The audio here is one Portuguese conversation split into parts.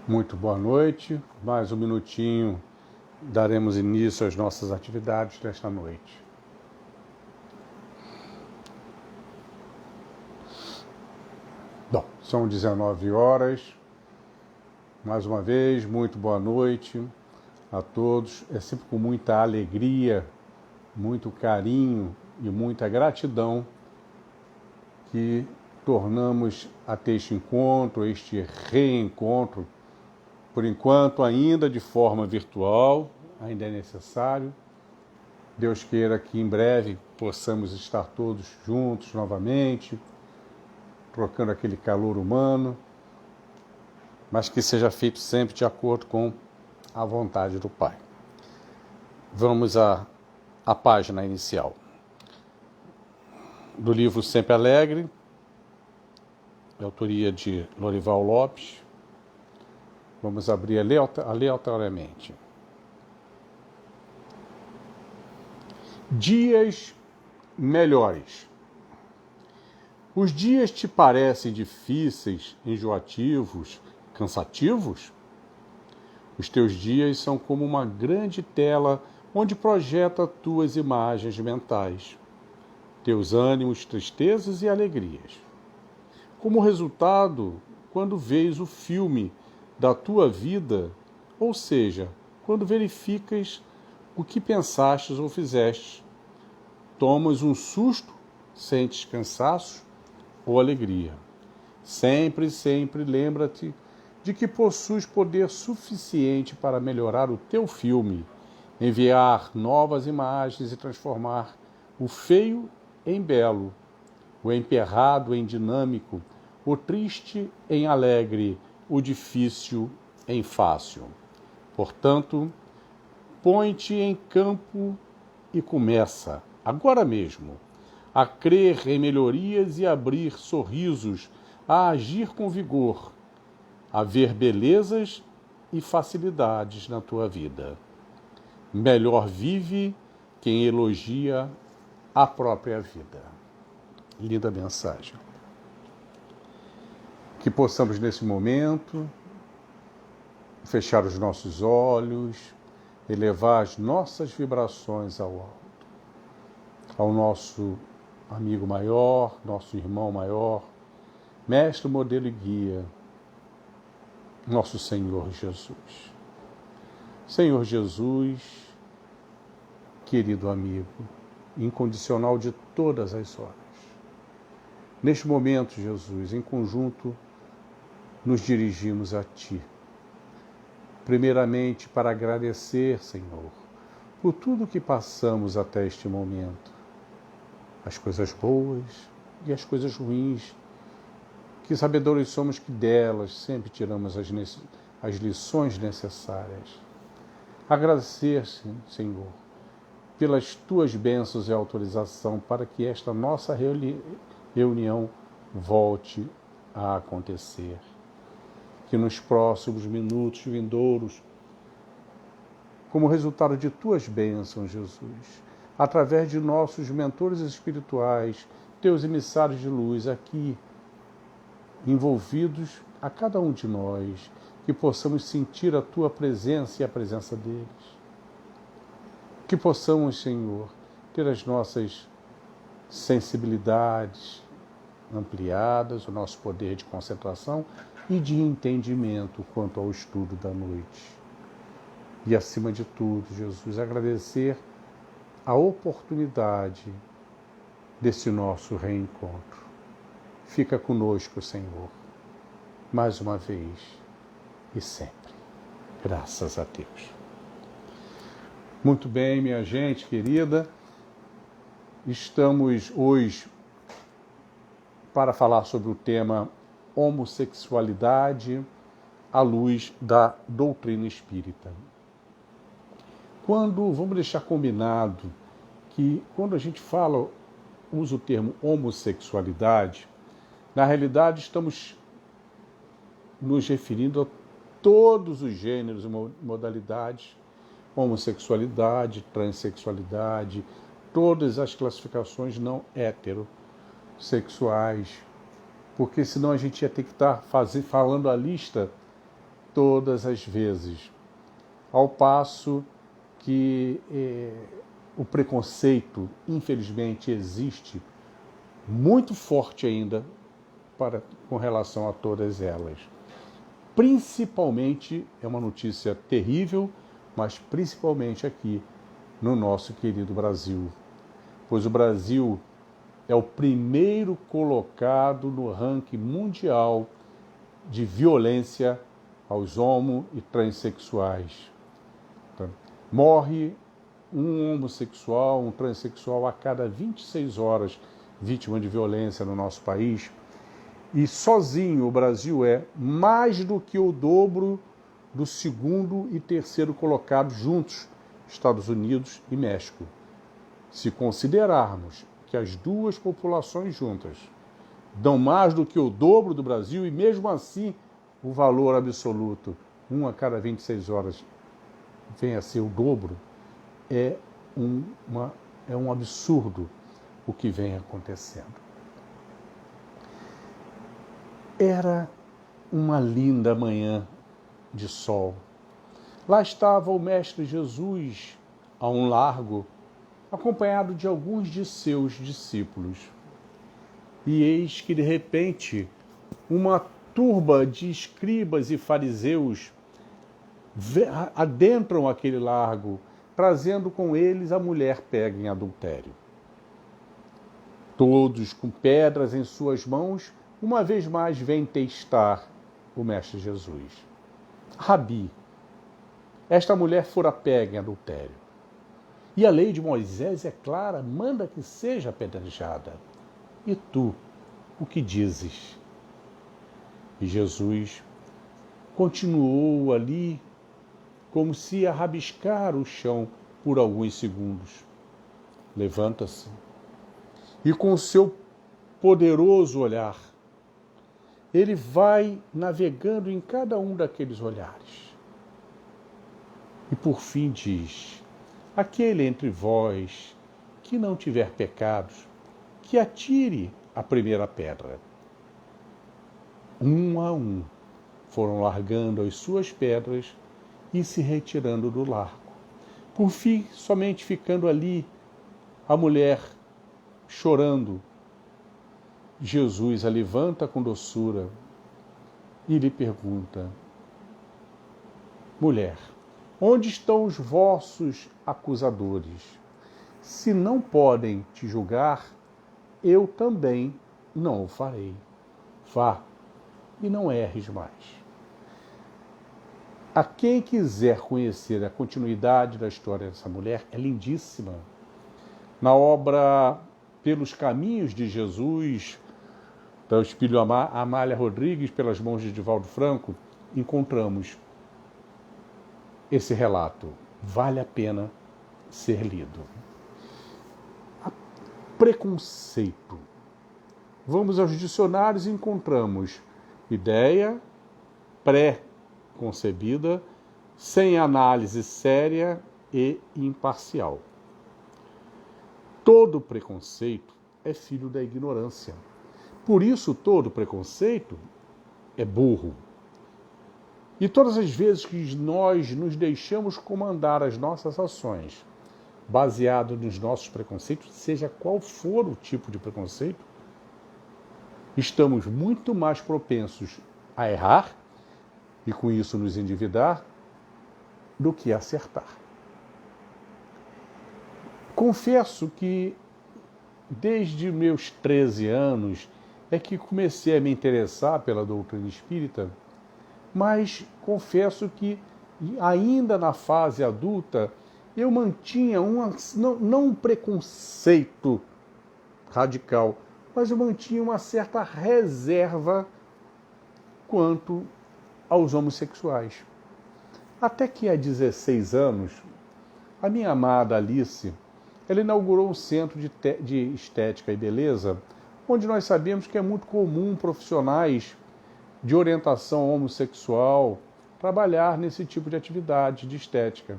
Muito boa noite. Mais um minutinho, daremos início às nossas atividades desta noite. Bom, são 19 horas. Mais uma vez, muito boa noite a todos. É sempre com muita alegria, muito carinho e muita gratidão que tornamos a ter este encontro, este reencontro, por enquanto ainda de forma virtual, ainda é necessário. Deus queira que em breve possamos estar todos juntos novamente, trocando aquele calor humano, mas que seja feito sempre de acordo com a vontade do Pai. Vamos à página inicial do livro Sempre Alegre, de autoria de Lorival Lopes. Vamos abrir aleatoriamente. Dias melhores. Os dias te parecem difíceis, enjoativos, cansativos? Os teus dias são como uma grande tela onde projeta tuas imagens mentais, teus ânimos, tristezas e alegrias. Como resultado, quando vês o filme da tua vida, ou seja, quando verificas o que pensastes ou fizestes, tomas um susto, sentes cansaço ou alegria. Sempre, sempre lembra-te de que possuis poder suficiente para melhorar o teu filme, enviar novas imagens e transformar o feio em belo, o emperrado em dinâmico, o triste em alegre, o difícil em fácil. Portanto, põe-te em campo e começa, agora mesmo, a crer em melhorias e abrir sorrisos, a agir com vigor, a ver belezas e facilidades na tua vida. Melhor vive quem elogia a própria vida. Linda mensagem. Que possamos, nesse momento, fechar os nossos olhos, elevar as nossas vibrações ao alto, ao nosso amigo maior, nosso irmão maior, mestre, modelo e guia, nosso Senhor Jesus. Senhor Jesus, querido amigo, incondicional de todas as horas. Neste momento, Jesus, em conjunto, nos dirigimos a Ti. Primeiramente, para agradecer, Senhor, por tudo que passamos até este momento. As coisas boas e as coisas ruins, que sabedores somos que delas sempre tiramos as lições necessárias. Agradecer, Senhor, pelas Tuas bênçãos e autorização para que esta nossa reunião volte a acontecer. Que nos próximos minutos vindouros, como resultado de Tuas bênçãos, Jesus, através de nossos mentores espirituais, Teus emissários de luz aqui, envolvidos a cada um de nós, que possamos sentir a Tua presença e a presença deles. Que possamos, Senhor, ter as nossas sensibilidades ampliadas, o nosso poder de concentração e de entendimento quanto ao estudo da noite. E, acima de tudo, Jesus, agradecer a oportunidade desse nosso reencontro. Fica conosco, Senhor, mais uma vez e sempre. Graças a Deus. Muito bem, minha gente querida. Estamos hoje para falar sobre o tema homossexualidade à luz da doutrina espírita. Vamos deixar combinado que quando a gente usa o termo homossexualidade, na realidade estamos nos referindo a todos os gêneros e modalidades, homossexualidade, transexualidade, todas as classificações não heterossexuais, porque senão a gente ia ter que estar falando a lista todas as vezes. Ao passo que o preconceito, infelizmente, existe muito forte ainda com relação a todas elas. Principalmente, é uma notícia terrível, mas principalmente aqui no nosso querido Brasil. Pois o Brasil é o primeiro colocado no ranking mundial de violência aos homo e transexuais. Morre um homossexual, um transexual a cada 26 horas vítima de violência no nosso país. E sozinho o Brasil é mais do que o dobro do segundo e terceiro colocados juntos, Estados Unidos e México. Se considerarmos que as duas populações juntas dão mais do que o dobro do Brasil e mesmo assim o valor absoluto, 1 a cada 26 horas, vem a ser o dobro, é um absurdo o que vem acontecendo. Era uma linda manhã de sol. Lá estava o Mestre Jesus, a um largo, acompanhado de alguns de seus discípulos. E eis que, de repente, uma turba de escribas e fariseus adentram aquele largo, trazendo com eles a mulher pega em adultério. Todos com pedras em suas mãos, uma vez mais vêm testar o Mestre Jesus. Rabi, esta mulher fora pega em adultério. E a lei de Moisés é clara, manda que seja apedrejada. E tu, o que dizes? E Jesus continuou ali, como se a rabiscar o chão por alguns segundos. Levanta-se e com o seu poderoso olhar, ele vai navegando em cada um daqueles olhares. E por fim diz: aquele entre vós que não tiver pecados, que atire a primeira pedra. Um a um foram largando as suas pedras e se retirando do largo. Por fim, somente ficando ali a mulher chorando. Jesus a levanta com doçura e lhe pergunta: mulher, onde estão os vossos acusadores? Se não podem te julgar, eu também não o farei. Vá e não erres mais. A quem quiser conhecer a continuidade da história dessa mulher, é lindíssima. Na obra Pelos Caminhos de Jesus, da Espírito Amália Rodrigues, pelas mãos de Divaldo Franco, encontramos esse relato. Vale a pena ser lido. Preconceito. Vamos aos dicionários e encontramos ideia pré-concebida, sem análise séria e imparcial. Todo preconceito é filho da ignorância. Por isso, todo preconceito é burro. E todas as vezes que nós nos deixamos comandar as nossas ações baseado nos nossos preconceitos, seja qual for o tipo de preconceito, estamos muito mais propensos a errar e com isso nos endividar do que a acertar. Confesso que desde meus 13 anos é que comecei a me interessar pela doutrina espírita, mas confesso que ainda na fase adulta eu mantinha não um preconceito radical, mas eu mantinha uma certa reserva quanto aos homossexuais. Até que há 16 anos, a minha amada Alice, ela inaugurou um centro de estética e beleza, onde nós sabemos que é muito comum profissionais de orientação homossexual trabalhar nesse tipo de atividade de estética.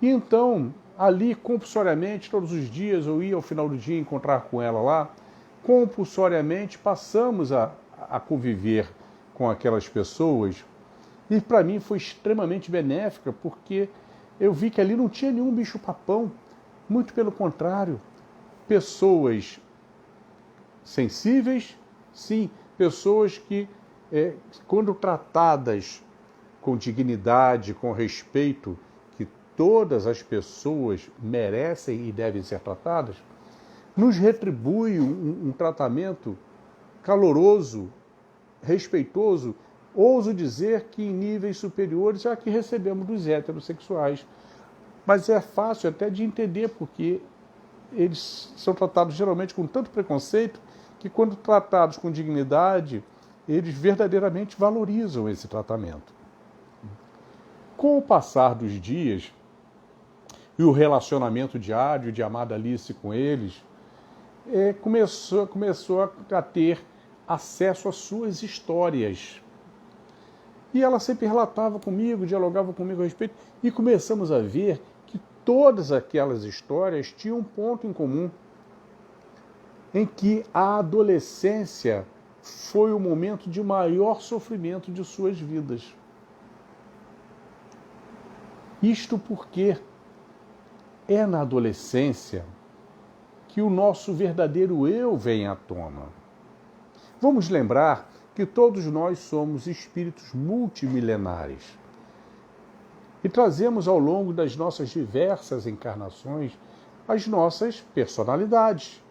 E então, ali, compulsoriamente, todos os dias, eu ia ao final do dia encontrar com ela lá, compulsoriamente passamos a conviver com aquelas pessoas, e para mim foi extremamente benéfica, porque eu vi que ali não tinha nenhum bicho-papão, muito pelo contrário, pessoas sensíveis, sim, pessoas que, quando tratadas com dignidade, com respeito, que todas as pessoas merecem e devem ser tratadas, nos retribui um tratamento caloroso, respeitoso, ouso dizer que em níveis superiores a que recebemos dos heterossexuais. Mas é fácil até de entender, porque eles são tratados geralmente com tanto preconceito que, quando tratados com dignidade, eles verdadeiramente valorizam esse tratamento. Com o passar dos dias e o relacionamento diário de amada Alice com eles, começou a ter acesso às suas histórias. E ela sempre relatava comigo, dialogava comigo a respeito, e começamos a ver que todas aquelas histórias tinham um ponto em comum, em que a adolescência foi o momento de maior sofrimento de suas vidas. Isto porque é na adolescência que o nosso verdadeiro eu vem à tona. Vamos lembrar que todos nós somos espíritos multimilenares e trazemos ao longo das nossas diversas encarnações as nossas personalidades.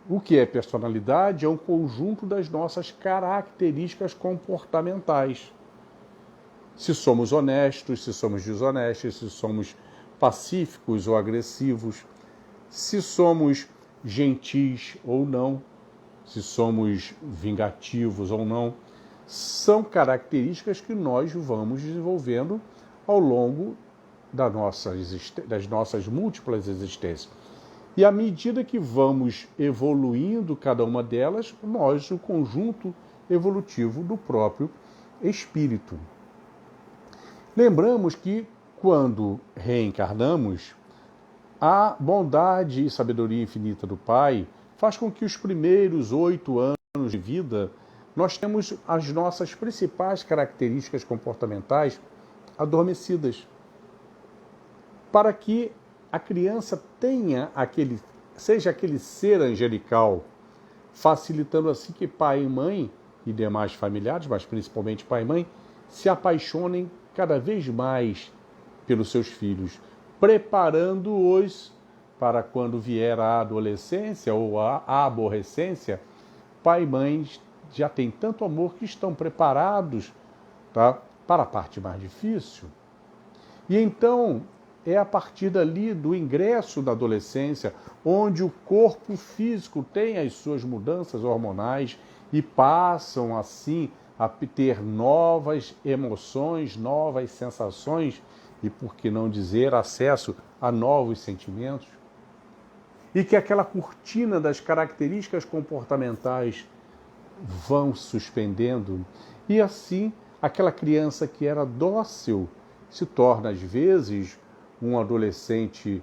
O que é personalidade? É um conjunto das nossas características comportamentais. Se somos honestos, se somos desonestos, se somos pacíficos ou agressivos, se somos gentis ou não, se somos vingativos ou não, são características que nós vamos desenvolvendo ao longo das nossas múltiplas existências. E à medida que vamos evoluindo cada uma delas, nós, o conjunto evolutivo do próprio espírito. Lembramos que, quando reencarnamos, a bondade e sabedoria infinita do Pai faz com que os primeiros 8 anos de vida nós temos as nossas principais características comportamentais adormecidas, para que a criança seja aquele ser angelical, facilitando assim que pai e mãe e demais familiares, mas principalmente pai e mãe, se apaixonem cada vez mais pelos seus filhos, preparando-os para, quando vier a adolescência ou a aborrecência, pai e mãe já têm tanto amor que estão preparados, tá, para a parte mais difícil. E então é a partir dali do ingresso da adolescência, onde o corpo físico tem as suas mudanças hormonais e passam assim a ter novas emoções, novas sensações e, por que não dizer, acesso a novos sentimentos. E que aquela cortina das características comportamentais vão suspendendo. E assim, aquela criança que era dócil se torna, às vezes, um adolescente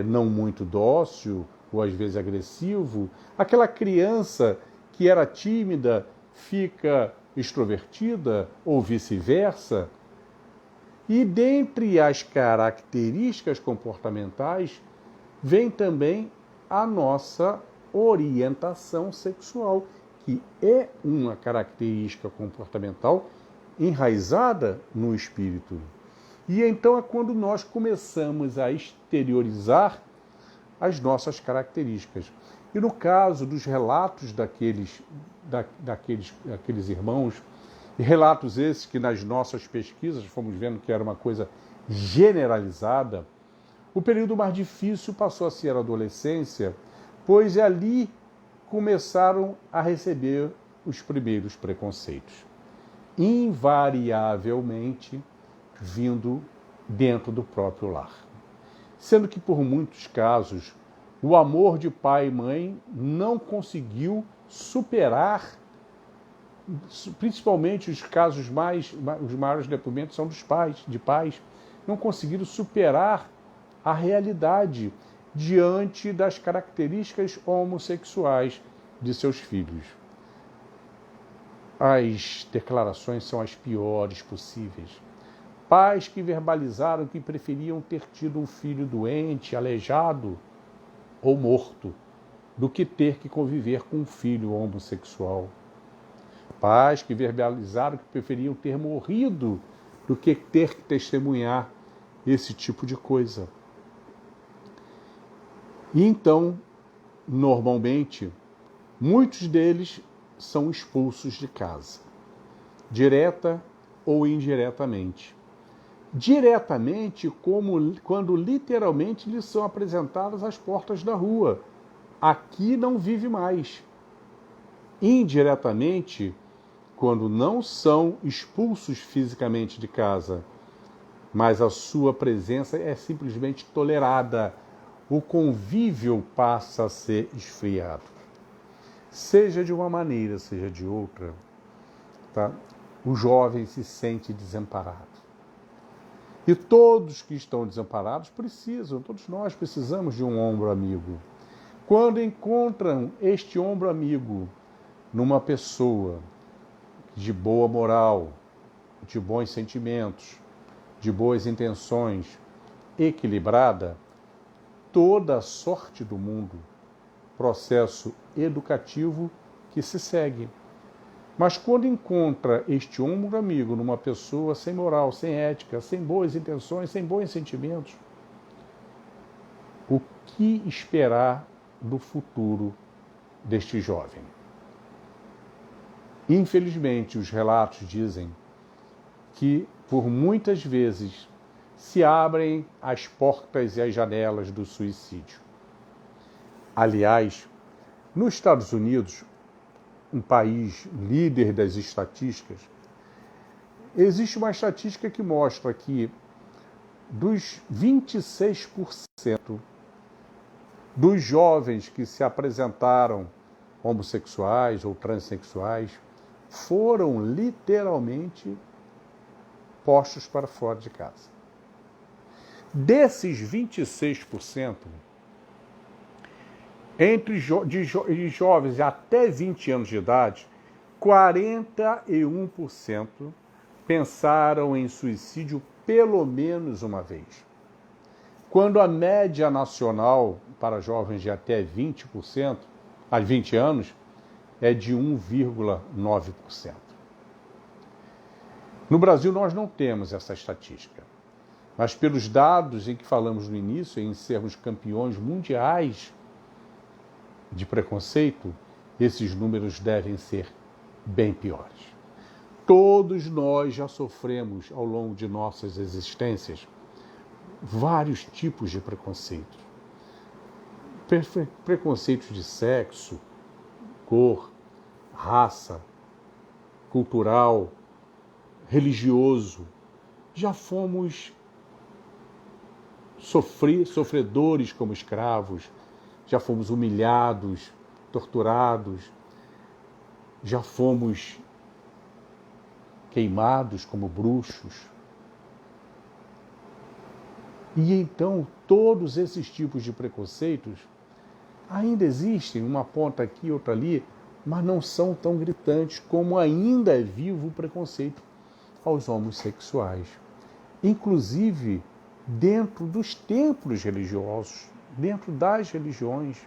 não muito dócil, ou às vezes agressivo. Aquela criança que era tímida fica extrovertida, ou vice-versa. E dentre as características comportamentais, vem também a nossa orientação sexual, que é uma característica comportamental enraizada no espírito. E então é quando nós começamos a exteriorizar as nossas características. E no caso dos relatos daqueles irmãos, e relatos esses que nas nossas pesquisas fomos vendo que era uma coisa generalizada, o período mais difícil passou a ser a adolescência, pois ali começaram a receber os primeiros preconceitos. Invariavelmente vindo dentro do próprio lar. Sendo que, por muitos casos, o amor de pai e mãe não conseguiu superar, principalmente os casos os maiores depoimentos são de pais, não conseguiram superar a realidade diante das características homossexuais de seus filhos. As declarações são as piores possíveis. Pais que verbalizaram que preferiam ter tido um filho doente, aleijado ou morto, do que ter que conviver com um filho homossexual. Pais que verbalizaram que preferiam ter morrido do que ter que testemunhar esse tipo de coisa. E então, normalmente, muitos deles são expulsos de casa, direta ou indiretamente. Diretamente, como quando literalmente lhes são apresentadas as portas da rua. Aqui não vive mais. Indiretamente, quando não são expulsos fisicamente de casa, mas a sua presença é simplesmente tolerada. O convívio passa a ser esfriado. Seja de uma maneira, seja de outra, tá? O jovem se sente desamparado. E todos que estão desamparados precisam, todos nós precisamos de um ombro amigo. Quando encontram este ombro amigo numa pessoa de boa moral, de bons sentimentos, de boas intenções, equilibrada, toda a sorte do mundo, processo educativo que se segue. Mas quando encontra este ombro amigo numa pessoa sem moral, sem ética, sem boas intenções, sem bons sentimentos, o que esperar do futuro deste jovem? Infelizmente, os relatos dizem que, por muitas vezes, se abrem as portas e as janelas do suicídio. Aliás, nos Estados Unidos, um país líder das estatísticas, existe uma estatística que mostra que dos 26% dos jovens que se apresentaram homossexuais ou transexuais foram literalmente postos para fora de casa. Desses 26%, entre jovens até 20 anos de idade, 41% pensaram em suicídio pelo menos uma vez. Quando a média nacional para jovens de até 20 anos é de 1,9%. No Brasil nós não temos essa estatística, mas pelos dados em que falamos no início, em sermos campeões mundiais de preconceito, esses números devem ser bem piores. Todos nós já sofremos ao longo de nossas existências vários tipos de preconceito. Preconceitos de sexo, cor, raça, cultural, religioso. Já fomos sofredores como escravos, já fomos humilhados, torturados, já fomos queimados como bruxos. E então, todos esses tipos de preconceitos ainda existem, uma ponta aqui, outra ali, mas não são tão gritantes como ainda é vivo o preconceito aos homossexuais. Inclusive, dentro dos templos religiosos, dentro das religiões,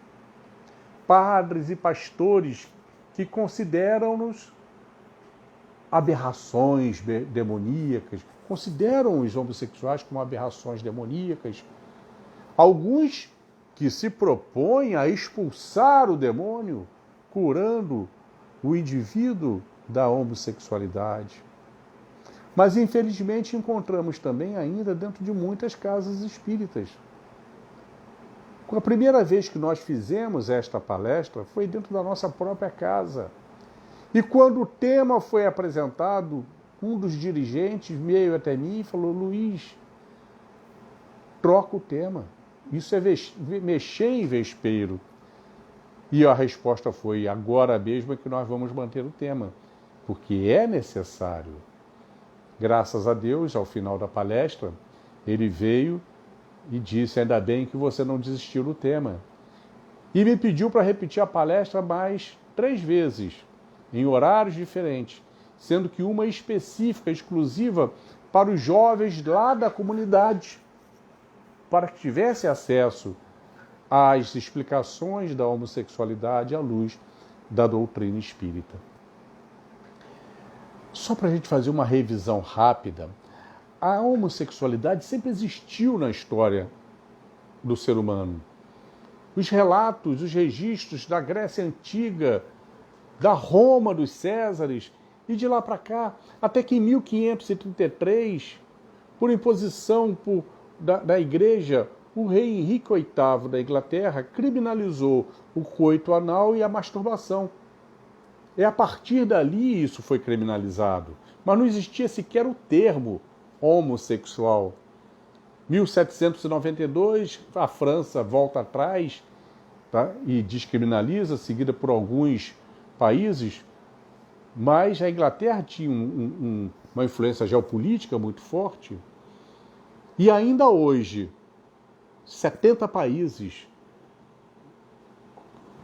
padres e pastores que consideram-nos aberrações demoníacas, consideram os homossexuais como aberrações demoníacas. Alguns que se propõem a expulsar o demônio, curando o indivíduo da homossexualidade. Mas, infelizmente, encontramos também ainda dentro de muitas casas espíritas. A primeira vez que nós fizemos esta palestra foi dentro da nossa própria casa. E quando o tema foi apresentado, um dos dirigentes veio até mim e falou: Luiz, troca o tema. Isso é mexer em vespeiro. E a resposta foi: agora mesmo é que nós vamos manter o tema, porque é necessário. Graças a Deus, ao final da palestra, Ele veio e disse: ainda bem que você não desistiu do tema. E me pediu para repetir a palestra mais 3 vezes, em horários diferentes, sendo que uma específica, exclusiva para os jovens lá da comunidade, para que tivesse acesso às explicações da homossexualidade à luz da doutrina espírita. Só para a gente fazer uma revisão rápida, a homossexualidade sempre existiu na história do ser humano. Os relatos, os registros da Grécia Antiga, da Roma dos Césares e de lá para cá, até que em 1533, por imposição da Igreja, o rei Henrique VIII da Inglaterra criminalizou o coito anal e a masturbação. É a partir dali isso foi criminalizado, mas não existia sequer o termo homossexual. 1792, a França volta atrás, tá, e descriminaliza, seguida por alguns países, mas a Inglaterra tinha uma influência geopolítica muito forte. E ainda hoje, 70 países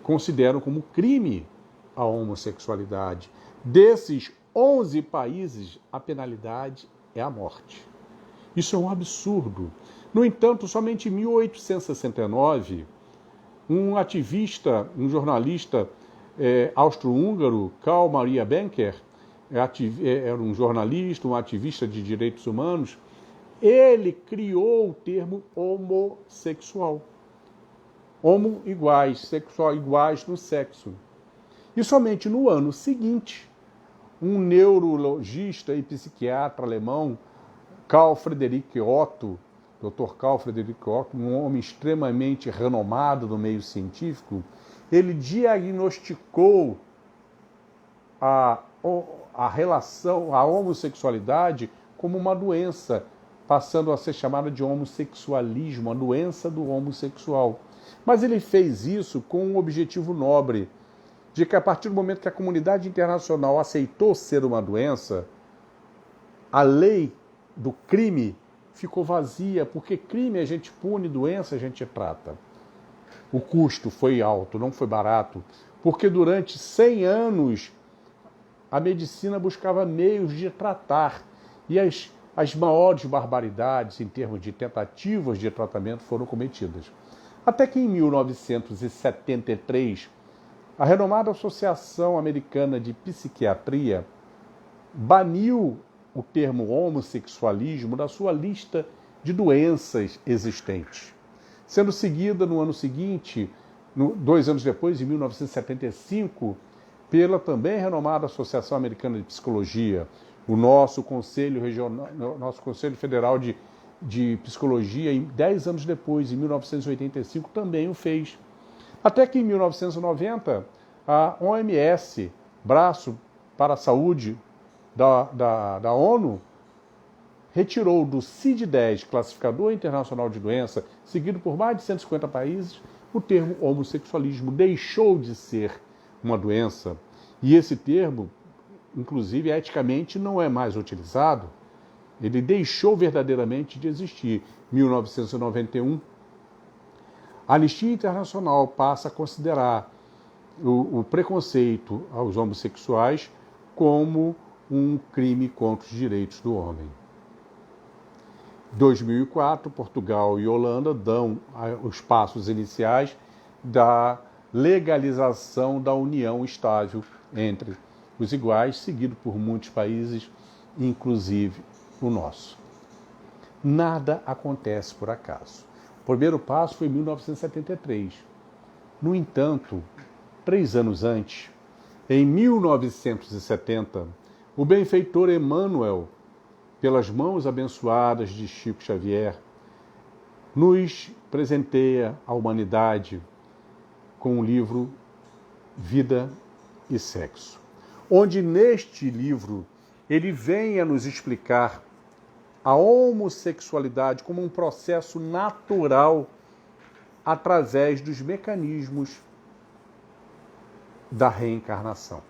consideram como crime a homossexualidade. Desses 11 países, a penalidade é a morte. Isso é um absurdo. No entanto, somente em 1869, um ativista, um jornalista austro-húngaro, Karl Maria Benker, era um jornalista, um ativista de direitos humanos, ele criou o termo homossexual. Homo iguais, sexual iguais no sexo. E somente no ano seguinte, um neurologista e psiquiatra alemão, Karl Friedrich Otto, Dr. Karl Friedrich Otto, um homem extremamente renomado no meio científico, ele diagnosticou a relação, a homossexualidade como uma doença, passando a ser chamada de homossexualismo, a doença do homossexual. Mas ele fez isso com um objetivo nobre, de que a partir do momento que a comunidade internacional aceitou ser uma doença, a lei do crime ficou vazia, porque crime a gente pune, doença a gente trata. O custo foi alto, não foi barato, porque durante 100 anos a medicina buscava meios de tratar, e as maiores barbaridades em termos de tentativas de tratamento foram cometidas. Até que em 1973, a renomada Associação Americana de Psiquiatria baniu o termo homossexualismo da sua lista de doenças existentes, sendo seguida no ano seguinte, 2 anos depois, em 1975, pela também renomada Associação Americana de Psicologia, o nosso Conselho Regional, nosso Conselho Federal de Psicologia, 10 anos depois, em 1985, também o fez. Até que em 1990, a OMS, Braço para a Saúde da ONU, retirou do CID-10, Classificador Internacional de Doença, seguido por mais de 150 países, o termo homossexualismo. Deixou de ser uma doença. E esse termo, inclusive, eticamente não é mais utilizado. Ele deixou verdadeiramente de existir. 1991, a Anistia Internacional passa a considerar o preconceito aos homossexuais como um crime contra os direitos do homem. 2004, Portugal e Holanda dão os passos iniciais da legalização da união estável entre os iguais, seguido por muitos países, inclusive o nosso. Nada acontece por acaso. O primeiro passo foi em 1973. No entanto, 3 anos antes, em 1970, o benfeitor Emmanuel, pelas mãos abençoadas de Chico Xavier, nos presenteia a humanidade com o livro Vida e Sexo, onde neste livro ele vem a nos explicar a homossexualidade como um processo natural através dos mecanismos da reencarnação.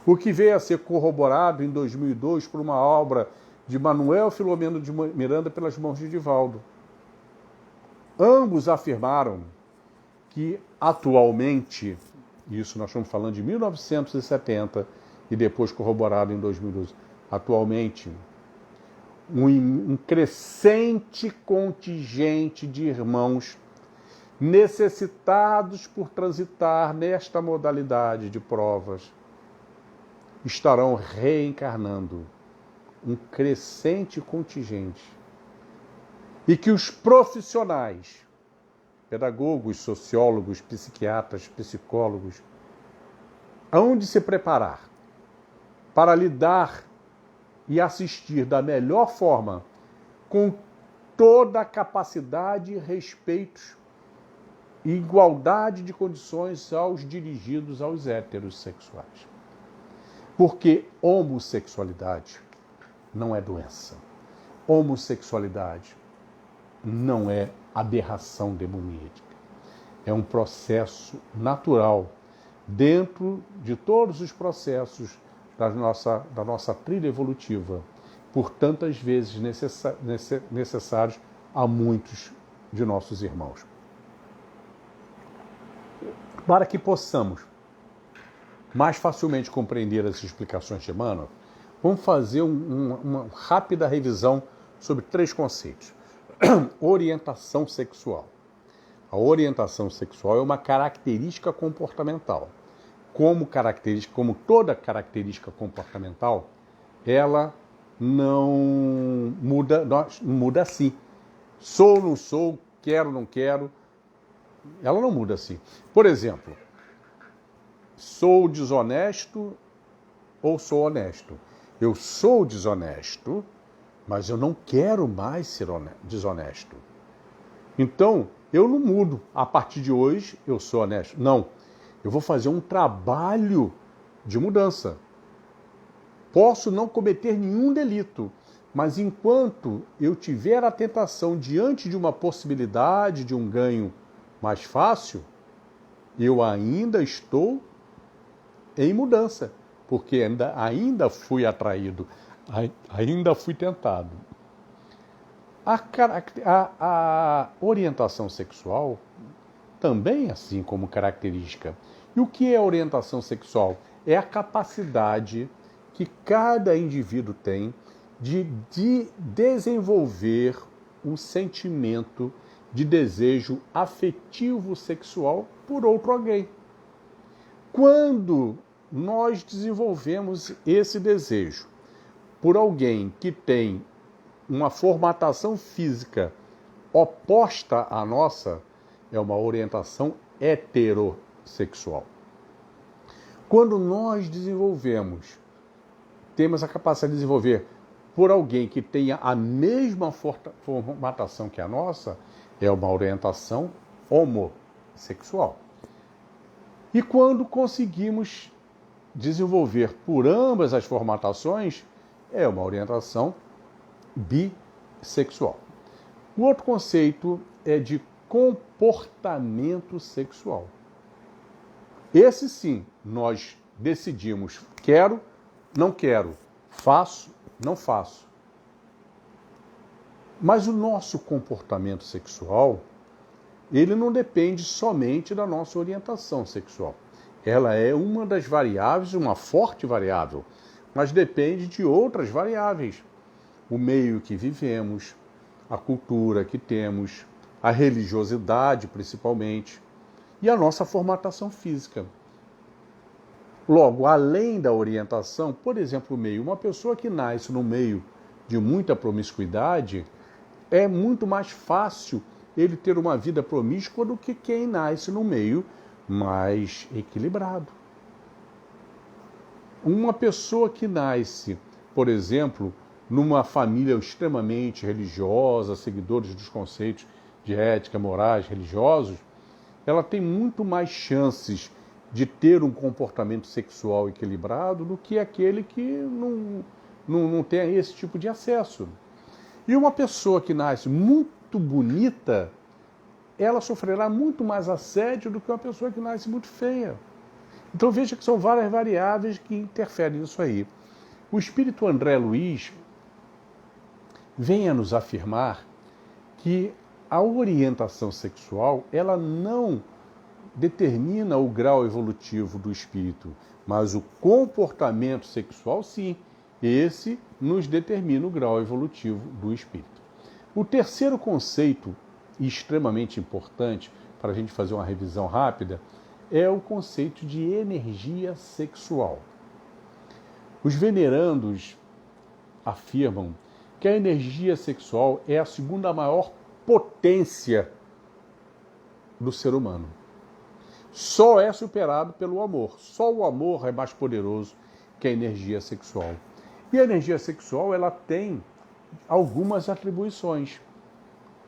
O que veio a ser corroborado em 2002 por uma obra de Manuel Filomeno de Miranda pelas mãos de Divaldo. Ambos afirmaram que atualmente, isso nós estamos falando de 1970 e depois corroborado em 2012, atualmente um crescente contingente de irmãos necessitados por transitar nesta modalidade de provas estarão reencarnando, um crescente contingente. E que os profissionais, pedagogos, sociólogos, psiquiatras, psicólogos, hão de se preparar para lidar e assistir da melhor forma com toda a capacidade, respeitos e igualdade de condições aos dirigidos aos heterossexuais. Porque homossexualidade não é doença. Homossexualidade não é aberração demoníaca. É um processo natural dentro de todos os processos da nossa trilha evolutiva, por tantas vezes necessários a muitos de nossos irmãos. Para que possamos mais facilmente compreender as explicações de Emmanuel, vamos fazer uma rápida revisão sobre 3 conceitos. Orientação sexual. A orientação sexual é uma característica comportamental. Como toda característica comportamental, ela não muda assim. Sou, não sou, quero, não quero. Ela não muda assim. Por exemplo, sou desonesto ou sou honesto? Eu sou desonesto, mas eu não quero mais ser desonesto. Então, eu não mudo. A partir de hoje, eu sou honesto. Não. Eu vou fazer um trabalho de mudança. Posso não cometer nenhum delito, mas enquanto eu tiver a tentação diante de uma possibilidade de um ganho mais fácil, eu ainda estou em mudança, porque ainda fui atraído, ainda fui tentado. A orientação sexual também, assim como característica. E o que é orientação sexual? É a capacidade que cada indivíduo tem de desenvolver um sentimento de desejo afetivo sexual por outro alguém. Quando nós desenvolvemos esse desejo por alguém que tem uma formatação física oposta à nossa, é uma orientação heterossexual. Quando nós temos a capacidade de desenvolver por alguém que tenha a mesma formatação que a nossa, é uma orientação homossexual. E quando conseguimos desenvolver por ambas as formatações, é uma orientação bissexual. O outro conceito é de comportamento sexual. Esse sim, nós decidimos, quero, não quero, faço, não faço. Mas o nosso comportamento sexual, ele não depende somente da nossa orientação sexual. Ela é uma das variáveis, uma forte variável, mas depende de outras variáveis. O meio que vivemos, a cultura que temos, a religiosidade principalmente, e a nossa formatação física. Logo, além da orientação, por exemplo, o meio, uma pessoa que nasce no meio de muita promiscuidade, é muito mais fácil ele ter uma vida promíscua do que quem nasce no meio mais equilibrado. Uma pessoa que nasce, por exemplo, numa família extremamente religiosa, seguidores dos conceitos de ética, morais, religiosos, ela tem muito mais chances de ter um comportamento sexual equilibrado do que aquele que não tem esse tipo de acesso. E uma pessoa que nasce muito bonita, ela sofrerá muito mais assédio do que uma pessoa que nasce muito feia. Então veja que são várias variáveis que interferem nisso aí. O espírito André Luiz, vem a nos afirmar que a orientação sexual, ela não determina o grau evolutivo do espírito, mas o comportamento sexual, sim, esse nos determina o grau evolutivo do espírito. O terceiro conceito, extremamente importante, para a gente fazer uma revisão rápida, é o conceito de energia sexual. Os venerandos afirmam que a energia sexual é a segunda maior potência do ser humano. Só é superado pelo amor. Só o amor é mais poderoso que a energia sexual. E a energia sexual, ela tem algumas atribuições.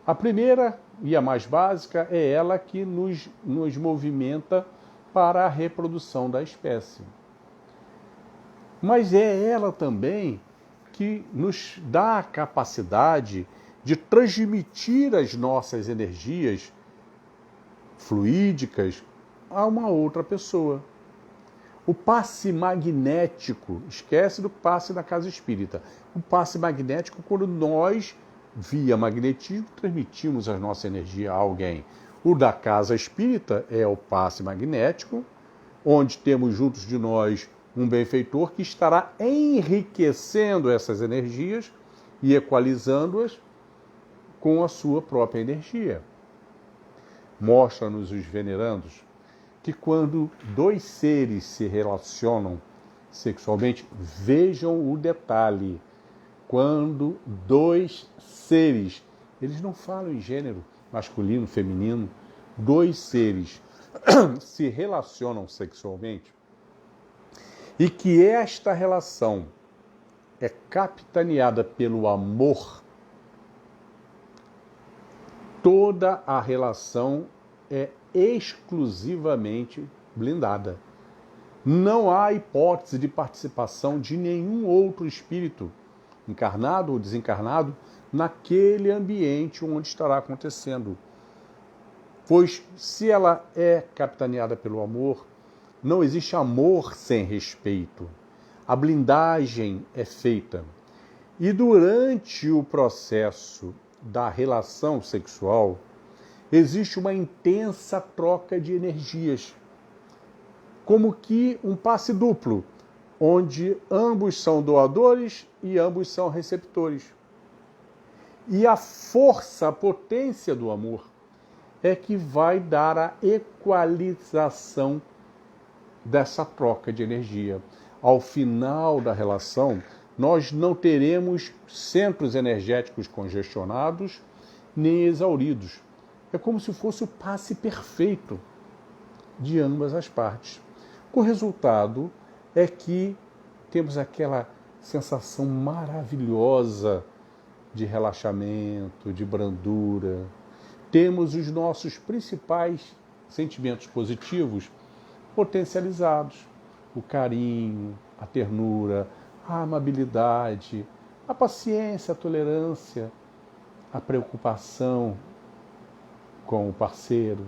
A primeira e a mais básica é ela que nos movimenta para a reprodução da espécie. Mas é ela também que nos dá a capacidade de transmitir as nossas energias fluídicas a uma outra pessoa. O passe magnético, esquece do passe da casa espírita. O passe magnético, quando nós, via magnetismo, transmitimos a nossa energia a alguém. O da casa espírita é o passe magnético, onde temos juntos de nós um benfeitor que estará enriquecendo essas energias e equalizando-as com a sua própria energia. Mostra-nos os venerandos que quando dois seres se relacionam sexualmente, vejam o detalhe, quando dois seres, eles não falam em gênero masculino, feminino, dois seres se relacionam sexualmente e que esta relação é capitaneada pelo amor, toda a relação é exclusivamente blindada. Não há hipótese de participação de nenhum outro espírito, encarnado ou desencarnado, naquele ambiente onde estará acontecendo. Pois se ela é capitaneada pelo amor, não existe amor sem respeito. A blindagem é feita. E durante o processo da relação sexual, existe uma intensa troca de energias, como que um passe duplo, onde ambos são doadores e ambos são receptores. E a força, a potência do amor é que vai dar a equalização dessa troca de energia. Ao final da relação, nós não teremos centros energéticos congestionados nem exauridos. É como se fosse o passe perfeito de ambas as partes. O resultado é que temos aquela sensação maravilhosa de relaxamento, de brandura. Temos os nossos principais sentimentos positivos potencializados. O carinho, a ternura, a amabilidade, a paciência, a tolerância, a preocupação com o parceiro,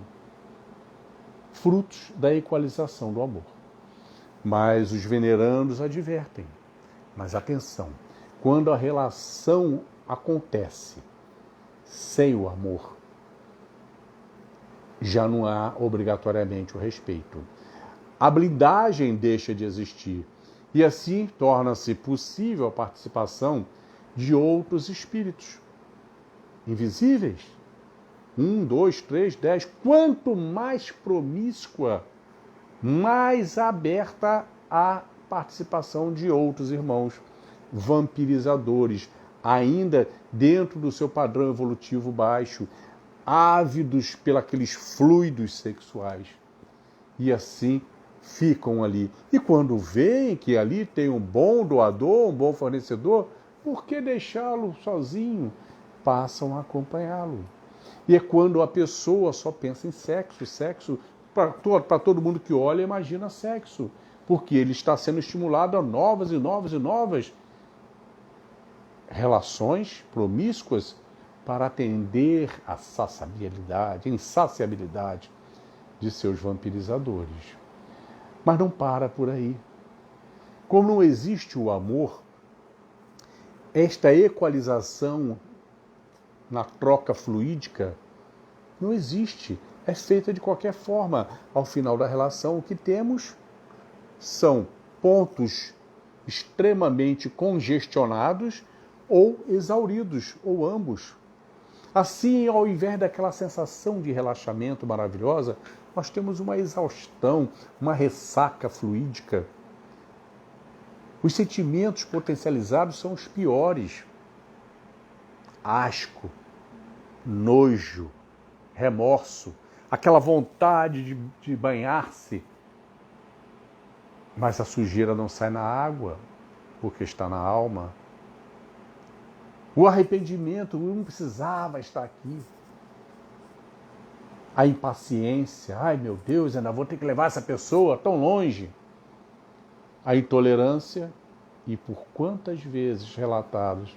frutos da equalização do amor. Mas os venerandos advertem, mas atenção, quando a relação acontece sem o amor, já não há obrigatoriamente o respeito. A blindagem deixa de existir e assim torna-se possível a participação de outros espíritos invisíveis. 1, 2, 3, 10. Quanto mais promíscua, mais aberta a participação de outros irmãos vampirizadores, ainda dentro do seu padrão evolutivo baixo, ávidos pelos fluidos sexuais. E assim ficam ali. E quando veem que ali tem um bom doador, um bom fornecedor, por que deixá-lo sozinho? Passam a acompanhá-lo. E é quando a pessoa só pensa em sexo, sexo, para todo mundo que olha, imagina sexo, porque ele está sendo estimulado a novas e novas e novas relações promíscuas para atender à insaciabilidade de seus vampirizadores. Mas não para por aí. Como não existe o amor, esta equalização na troca fluídica não existe. É feita de qualquer forma. Ao final da relação, o que temos são pontos extremamente congestionados ou exauridos, ou ambos. Assim, ao invés daquela sensação de relaxamento maravilhosa, nós temos uma exaustão, uma ressaca fluídica. Os sentimentos potencializados são os piores. Asco, nojo, remorso, aquela vontade de banhar-se, mas a sujeira não sai na água, porque está na alma. O arrependimento, eu não precisava estar aqui. A impaciência, ai meu Deus, ainda vou ter que levar essa pessoa tão longe. A intolerância e por quantas vezes relatados,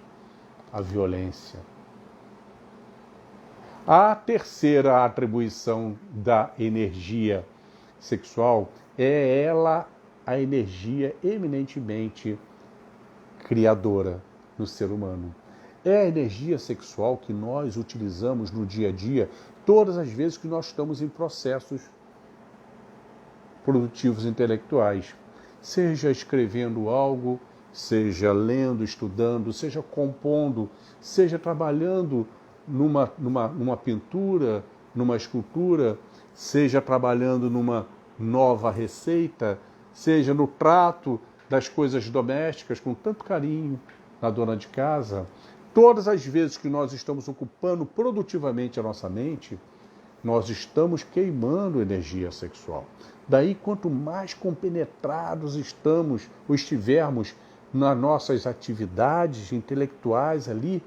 a violência. A terceira atribuição da energia sexual é ela a energia eminentemente criadora no ser humano. É a energia sexual que nós utilizamos no dia a dia, todas as vezes que nós estamos em processos produtivos intelectuais. Seja escrevendo algo, seja lendo, estudando, seja compondo, seja trabalhando numa pintura, numa escultura, seja trabalhando numa nova receita, seja no trato das coisas domésticas com tanto carinho na dona de casa. Todas as vezes que nós estamos ocupando produtivamente a nossa mente, nós estamos queimando energia sexual. Daí, quanto mais compenetrados estamos ou estivermos nas nossas atividades intelectuais ali,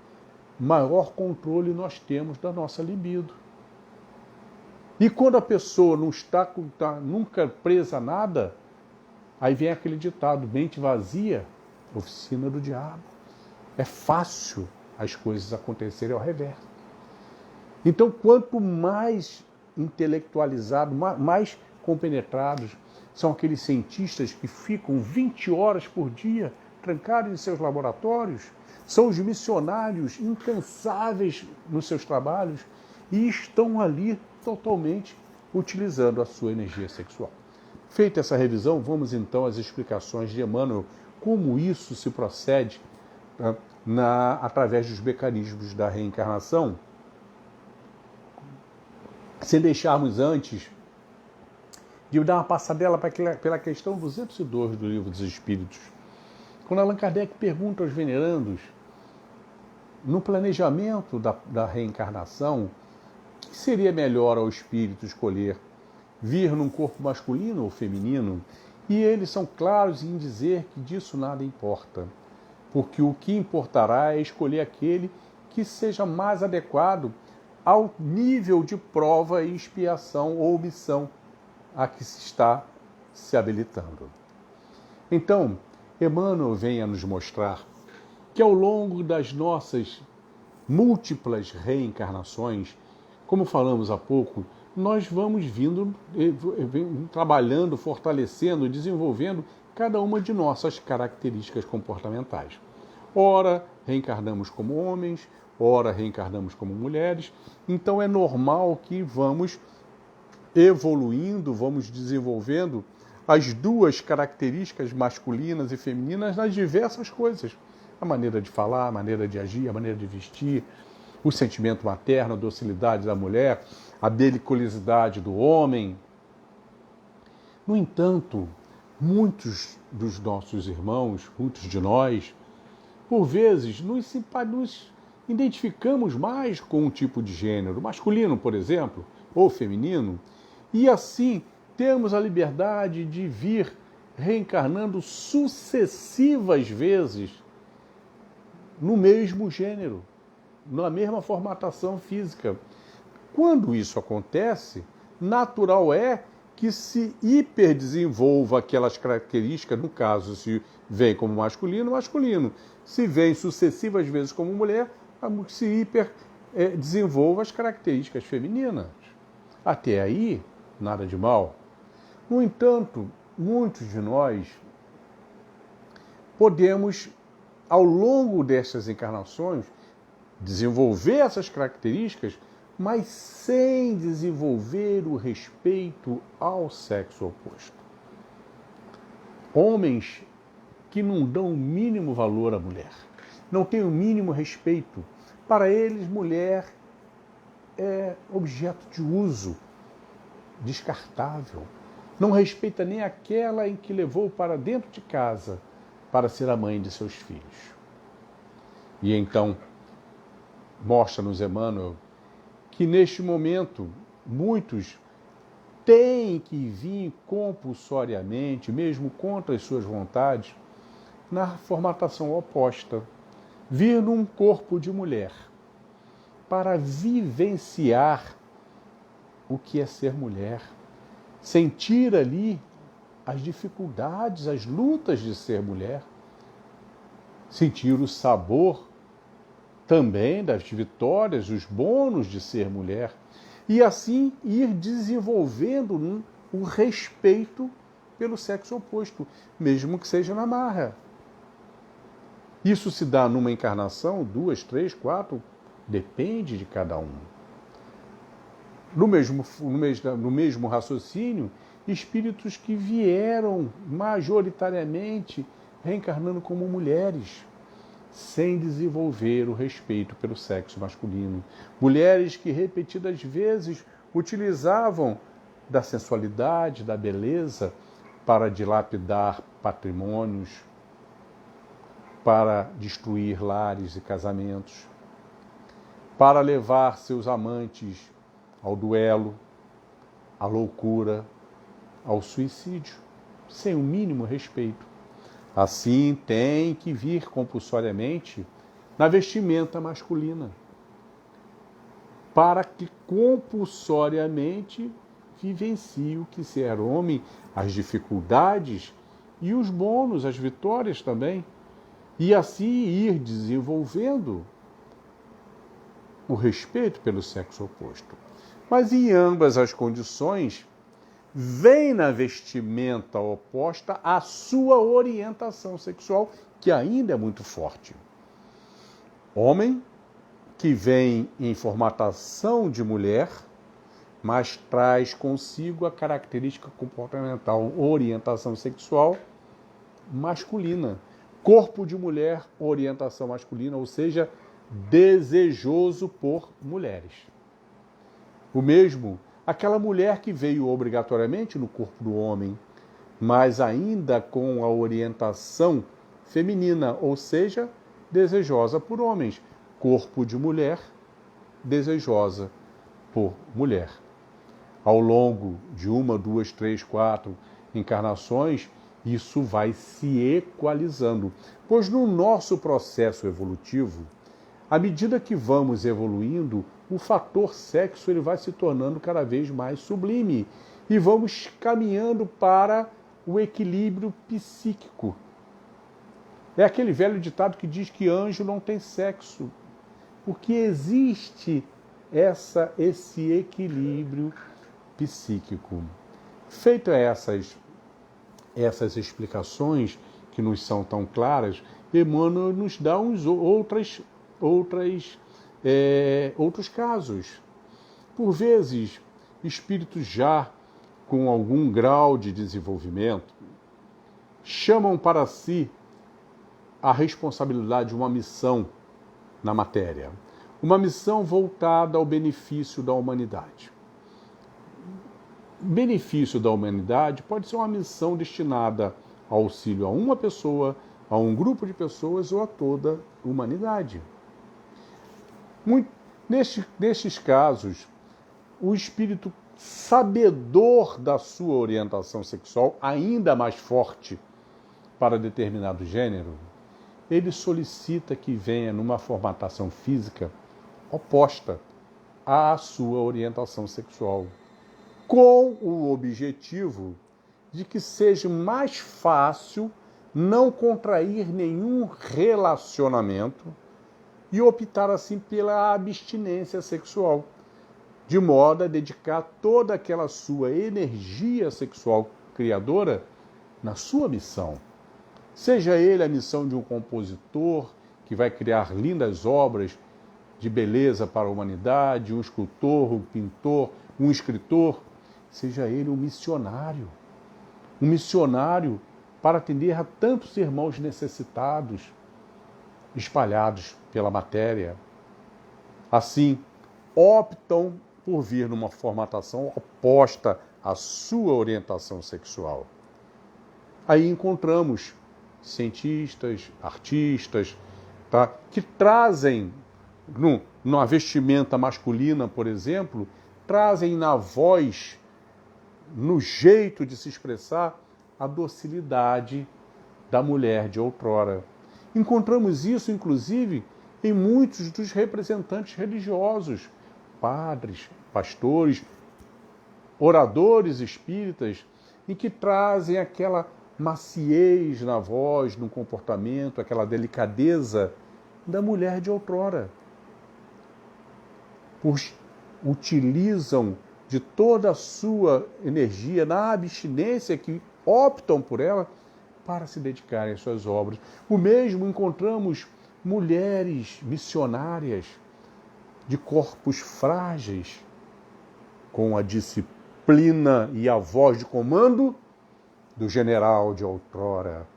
maior controle nós temos da nossa libido. E quando a pessoa não está nunca presa a nada, aí vem aquele ditado, mente vazia, oficina do diabo. É fácil as coisas acontecerem ao revés. Então, quanto mais intelectualizados, mais compenetrados são aqueles cientistas que ficam 20 horas por dia trancados em seus laboratórios, são os missionários incansáveis nos seus trabalhos e estão ali totalmente utilizando a sua energia sexual. Feita essa revisão, vamos então às explicações de Emmanuel, como isso se procede através dos mecanismos da reencarnação, sem deixarmos antes de dar uma passadela pela questão 202 do Livro dos Espíritos. Quando Allan Kardec pergunta aos venerandos, no planejamento da reencarnação, o que seria melhor ao espírito escolher? Vir num corpo masculino ou feminino? E eles são claros em dizer que disso nada importa, porque o que importará é escolher aquele que seja mais adequado ao nível de prova e expiação ou missão a que se está se habilitando. Então, Emmanuel vem a nos mostrar que ao longo das nossas múltiplas reencarnações, como falamos há pouco, nós vamos vindo, trabalhando, fortalecendo, desenvolvendo cada uma de nossas características comportamentais. Ora, reencarnamos como homens, ora, reencarnamos como mulheres. Então, é normal que vamos evoluindo, vamos desenvolvendo as duas características masculinas e femininas nas diversas coisas. A maneira de falar, a maneira de agir, a maneira de vestir, o sentimento materno, a docilidade da mulher, a belicosidade do homem. No entanto, muitos dos nossos irmãos, muitos de nós, por vezes, nos identificamos mais com um tipo de gênero, masculino, por exemplo, ou feminino, e assim temos a liberdade de vir reencarnando sucessivas vezes no mesmo gênero, na mesma formatação física. Quando isso acontece, natural é que se hiperdesenvolva aquelas características, no caso, se vem como masculino, masculino. Se vem sucessivas vezes como mulher, se hiperdesenvolva as características femininas. Até aí, nada de mal. No entanto, muitos de nós podemos ao longo destas encarnações, desenvolver essas características, mas sem desenvolver o respeito ao sexo oposto. Homens que não dão o mínimo valor à mulher, não têm o mínimo respeito. Para eles, mulher é objeto de uso, descartável. Não respeita nem aquela em que levou para dentro de casa para ser a mãe de seus filhos. E então, mostra-nos Emmanuel que neste momento muitos têm que vir compulsoriamente, mesmo contra as suas vontades, na formatação oposta, vir num corpo de mulher, para vivenciar o que é ser mulher, sentir ali as dificuldades, as lutas de ser mulher, sentir o sabor também das vitórias, os bônus de ser mulher, e assim ir desenvolvendo o respeito pelo sexo oposto, mesmo que seja na marra. Isso se dá numa encarnação, 2, 3, 4, depende de cada um. No mesmo raciocínio, espíritos que vieram majoritariamente reencarnando como mulheres, sem desenvolver o respeito pelo sexo masculino. Mulheres que repetidas vezes utilizavam da sensualidade, da beleza, para dilapidar patrimônios, para destruir lares e casamentos, para levar seus amantes ao duelo, à loucura, ao suicídio, sem o mínimo respeito. Assim, tem que vir compulsoriamente na vestimenta masculina, para que compulsoriamente vivencie o que ser homem, as dificuldades e os bônus, as vitórias também, e assim ir desenvolvendo o respeito pelo sexo oposto. Mas em ambas as condições, vem na vestimenta oposta a sua orientação sexual, que ainda é muito forte. Homem que vem em formatação de mulher, mas traz consigo a característica comportamental, orientação sexual masculina. Corpo de mulher, orientação masculina, ou seja, desejoso por mulheres. O mesmo, aquela mulher que veio obrigatoriamente no corpo do homem, mas ainda com a orientação feminina, ou seja, desejosa por homens. Corpo de mulher, desejosa por mulher. Ao longo de 1, 2, 3, 4 encarnações, isso vai se equalizando. Pois no nosso processo evolutivo, à medida que vamos evoluindo, o fator sexo ele vai se tornando cada vez mais sublime e vamos caminhando para o equilíbrio psíquico. É aquele velho ditado que diz que anjo não tem sexo, porque existe esse equilíbrio psíquico. Feito essas explicações que nos são tão claras, Emmanuel nos dá outros casos. Por vezes, espíritos já com algum grau de desenvolvimento chamam para si a responsabilidade de uma missão na matéria, uma missão voltada ao benefício da humanidade. Benefício da humanidade pode ser uma missão destinada ao auxílio a uma pessoa, a um grupo de pessoas ou a toda a humanidade. Nestes casos, o espírito sabedor da sua orientação sexual, ainda mais forte para determinado gênero, ele solicita que venha numa formatação física oposta à sua orientação sexual, com o objetivo de que seja mais fácil não contrair nenhum relacionamento e optar assim pela abstinência sexual, de modo a dedicar toda aquela sua energia sexual criadora na sua missão, Seja ele a missão de um compositor que vai criar lindas obras de beleza para a humanidade, um escultor, um pintor, um escritor, seja ele um missionário para atender a tantos irmãos necessitados, espalhados pela matéria. Assim, optam por vir numa formatação oposta à sua orientação sexual. Aí encontramos cientistas, artistas, tá, que trazem, numa vestimenta masculina, por exemplo, trazem na voz, no jeito de se expressar, a docilidade da mulher de outrora. Encontramos isso, inclusive, em muitos dos representantes religiosos, padres, pastores, oradores espíritas, em que trazem aquela maciez na voz, no comportamento, aquela delicadeza da mulher de outrora. Utilizam de toda a sua energia na abstinência, que optam por ela para se dedicarem às suas obras. O mesmo encontramos mulheres missionárias de corpos frágeis, com a disciplina e a voz de comando do general de outrora,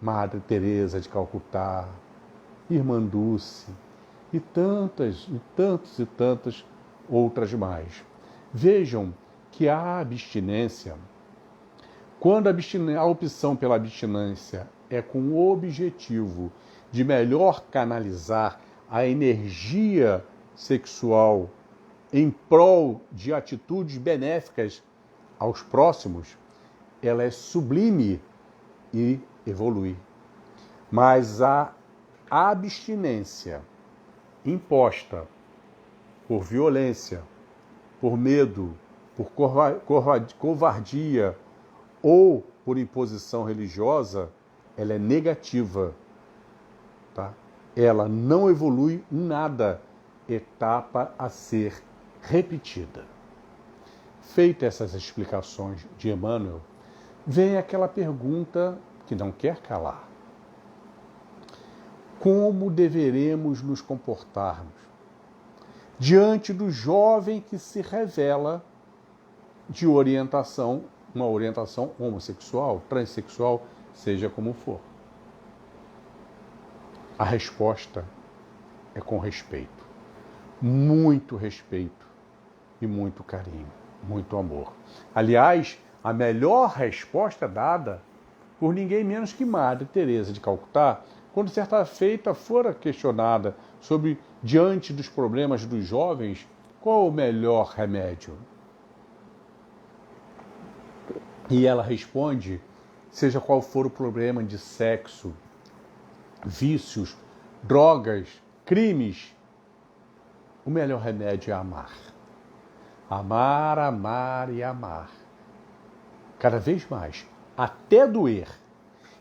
Madre Teresa de Calcutá, Irmã Dulce, e tantas outras mais. Vejam que a abstinência, quando a opção pela abstinência é com o objetivo de melhor canalizar a energia sexual em prol de atitudes benéficas aos próximos, ela é sublime e evolui. Mas a abstinência imposta por violência, por medo, por covardia ou por imposição religiosa, ela é negativa. Tá? Ela não evolui em nada, etapa a ser repetida. Feitas essas explicações de Emmanuel, vem aquela pergunta que não quer calar. Como deveremos nos comportarmos diante do jovem que se revela de orientação, uma orientação homossexual, transexual, seja como for? A resposta é com respeito. Muito respeito e muito carinho, muito amor. Aliás, a melhor resposta é dada por ninguém menos que Madre Teresa de Calcutá, quando certa feita fora questionada sobre, diante dos problemas dos jovens, qual o melhor remédio? E ela responde, seja qual for o problema de sexo, vícios, drogas, crimes, o melhor remédio é amar. Amar, amar e amar. Cada vez mais, até doer.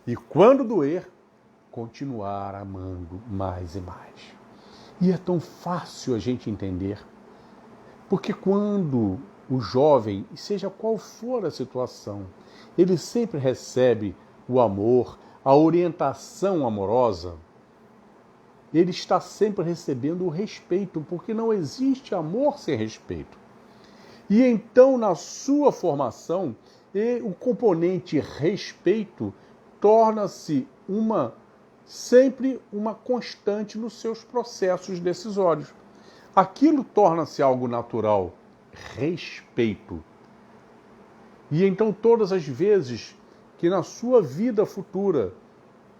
E quando doer, continuar amando mais e mais. E é tão fácil a gente entender, porque quando o jovem, seja qual for a situação, ele sempre recebe o amor, a orientação amorosa, ele está sempre recebendo o respeito, porque não existe amor sem respeito. E então, na sua formação, o componente respeito torna-se sempre uma constante nos seus processos decisórios. Aquilo torna-se algo natural, respeito. E então, todas as vezes que na sua vida futura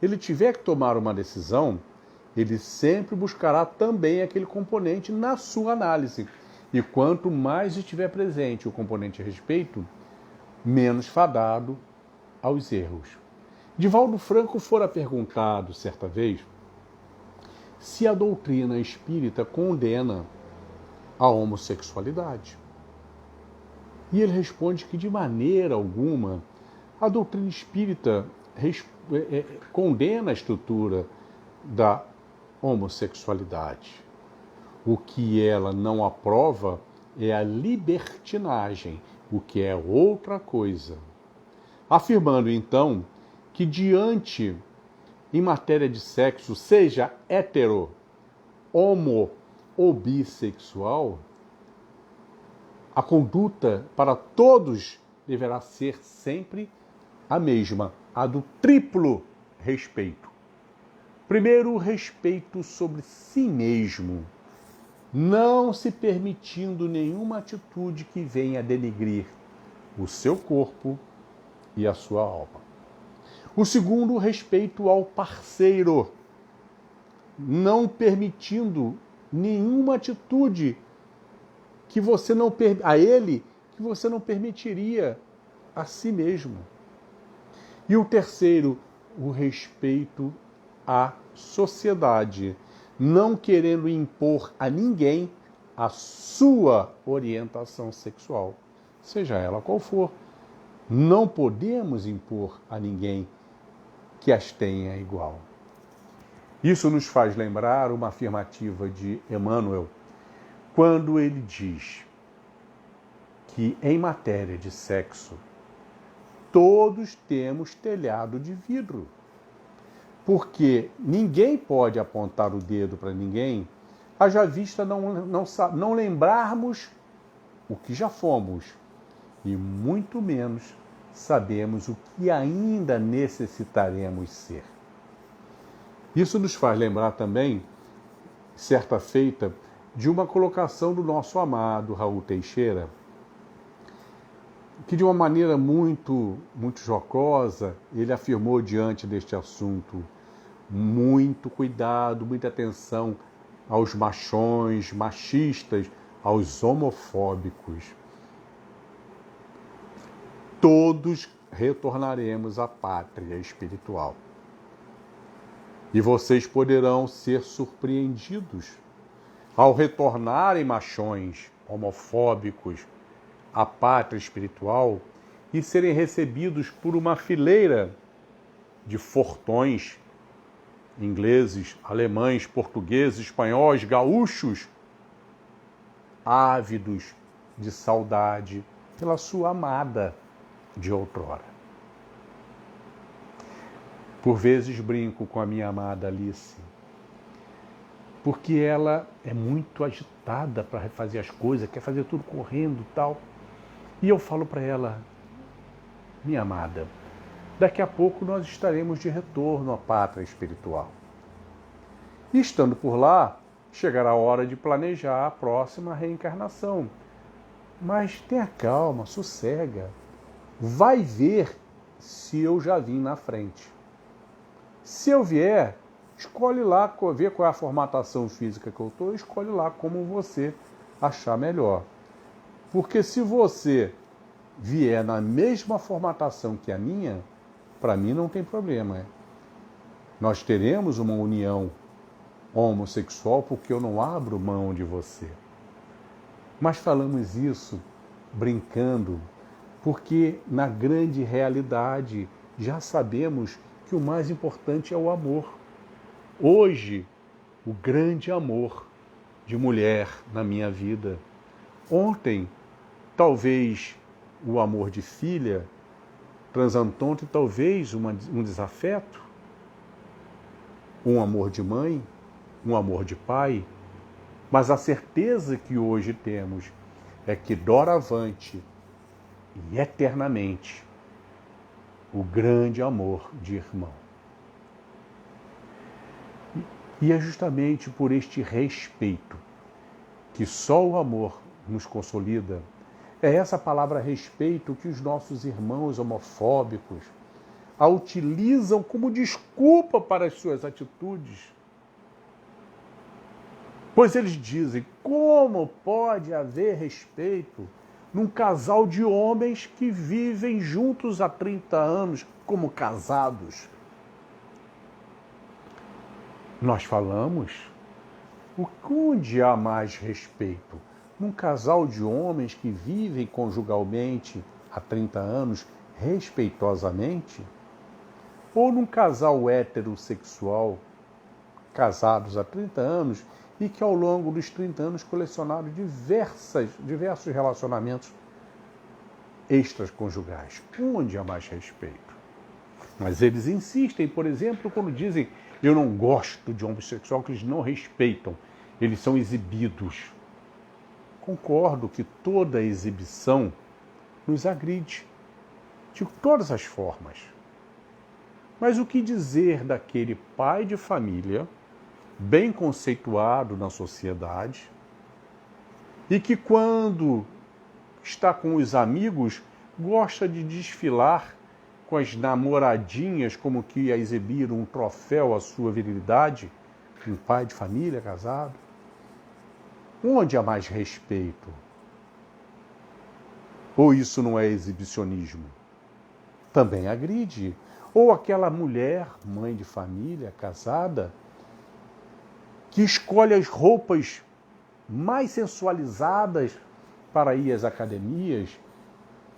ele tiver que tomar uma decisão, ele sempre buscará também aquele componente na sua análise. E quanto mais estiver presente o componente respeito, menos fadado aos erros. Divaldo Franco fora perguntado, certa vez, se a doutrina espírita condena a homossexualidade. E ele responde que, de maneira alguma, a doutrina espírita condena a estrutura da homossexualidade. O que ela não aprova é a libertinagem, o que é outra coisa. Afirmando, então, que em matéria de sexo, seja hetero, homo ou bissexual, a conduta para todos deverá ser sempre a mesma, a do triplo respeito. Primeiro, o respeito sobre si mesmo, não se permitindo nenhuma atitude que venha denegrir o seu corpo e a sua alma. O segundo, o respeito ao parceiro, não permitindo nenhuma atitude que você não a ele que você não permitiria a si mesmo. E o terceiro, o respeito à sociedade, não querendo impor a ninguém a sua orientação sexual, seja ela qual for. Não podemos impor a ninguém que as tenha igual. Isso nos faz lembrar uma afirmativa de Emmanuel, quando ele diz que em matéria de sexo, todos temos telhado de vidro. Porque ninguém pode apontar o dedo para ninguém, haja vista não lembrarmos o que já fomos, e muito menos sabemos o que ainda necessitaremos ser. Isso nos faz lembrar também, certa feita, de uma colocação do nosso amado Raul Teixeira, que de uma maneira muito jocosa, ele afirmou diante deste assunto: muito cuidado, muita atenção aos machões, machistas, aos homofóbicos. Todos retornaremos à pátria espiritual. E vocês poderão ser surpreendidos ao retornarem machões, homofóbicos, à pátria espiritual e serem recebidos por uma fileira de fortões, ingleses, alemães, portugueses, espanhóis, gaúchos, ávidos de saudade pela sua amada de outrora. Por vezes brinco com a minha amada Alice, porque ela é muito agitada para fazer as coisas, quer fazer tudo correndo e tal. E eu falo para ela: minha amada, daqui a pouco nós estaremos de retorno à pátria espiritual. E estando por lá, chegará a hora de planejar a próxima reencarnação. Mas tenha calma, sossega. Vai ver se eu já vim na frente. Se eu vier, escolhe lá, vê qual é a formatação física que eu estou, escolhe lá como você achar melhor. Porque se você vier na mesma formatação que a minha, para mim não tem problema. Nós teremos uma união homossexual porque eu não abro mão de você. Mas falamos isso brincando, porque na grande realidade já sabemos que o mais importante é o amor. Hoje, o grande amor de mulher na minha vida. Ontem, talvez o amor de filha, transantonte, talvez um desafeto, um amor de mãe, um amor de pai, mas a certeza que hoje temos é que doravante e eternamente o grande amor de irmão. E é justamente por este respeito que só o amor nos consolida. É essa palavra respeito que os nossos irmãos homofóbicos a utilizam como desculpa para as suas atitudes. Pois eles dizem: como pode haver respeito num casal de homens que vivem juntos há 30 anos como casados? Nós falamos, onde há mais respeito? Num casal de homens que vivem conjugalmente há 30 anos, respeitosamente? Ou num casal heterossexual, casados há 30 anos e que ao longo dos 30 anos colecionaram diversos relacionamentos extraconjugais? Onde há mais respeito? Mas eles insistem, por exemplo, quando dizem eu não gosto de homossexual, que eles não respeitam, eles são exibidos. Concordo que toda exibição nos agride, de todas as formas. Mas o que dizer daquele pai de família, bem conceituado na sociedade, e que quando está com os amigos, gosta de desfilar com as namoradinhas como que a exibir um troféu à sua virilidade? Um pai de família casado? Onde há mais respeito? Ou isso não é exibicionismo? Também agride. Ou aquela mulher, mãe de família, casada, que escolhe as roupas mais sensualizadas para ir às academias,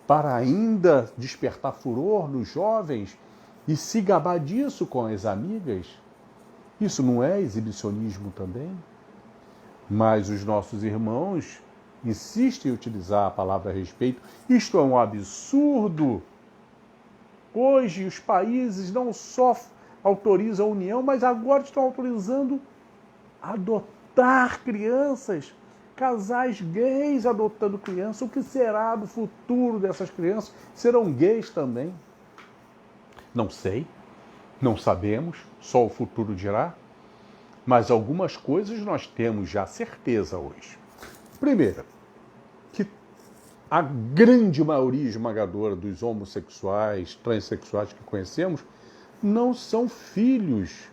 para ainda despertar furor nos jovens e se gabar disso com as amigas. Isso não é exibicionismo também? Mas os nossos irmãos insistem em utilizar a palavra respeito. Isto é um absurdo. Hoje os países não só autorizam a união, mas agora estão autorizando adotar crianças, casais gays adotando crianças. O que será do futuro dessas crianças? Serão gays também? Não sei, não sabemos, só o futuro dirá. Mas algumas coisas nós temos já certeza hoje. Primeiro, que a grande maioria esmagadora dos homossexuais, transexuais que conhecemos, não são filhos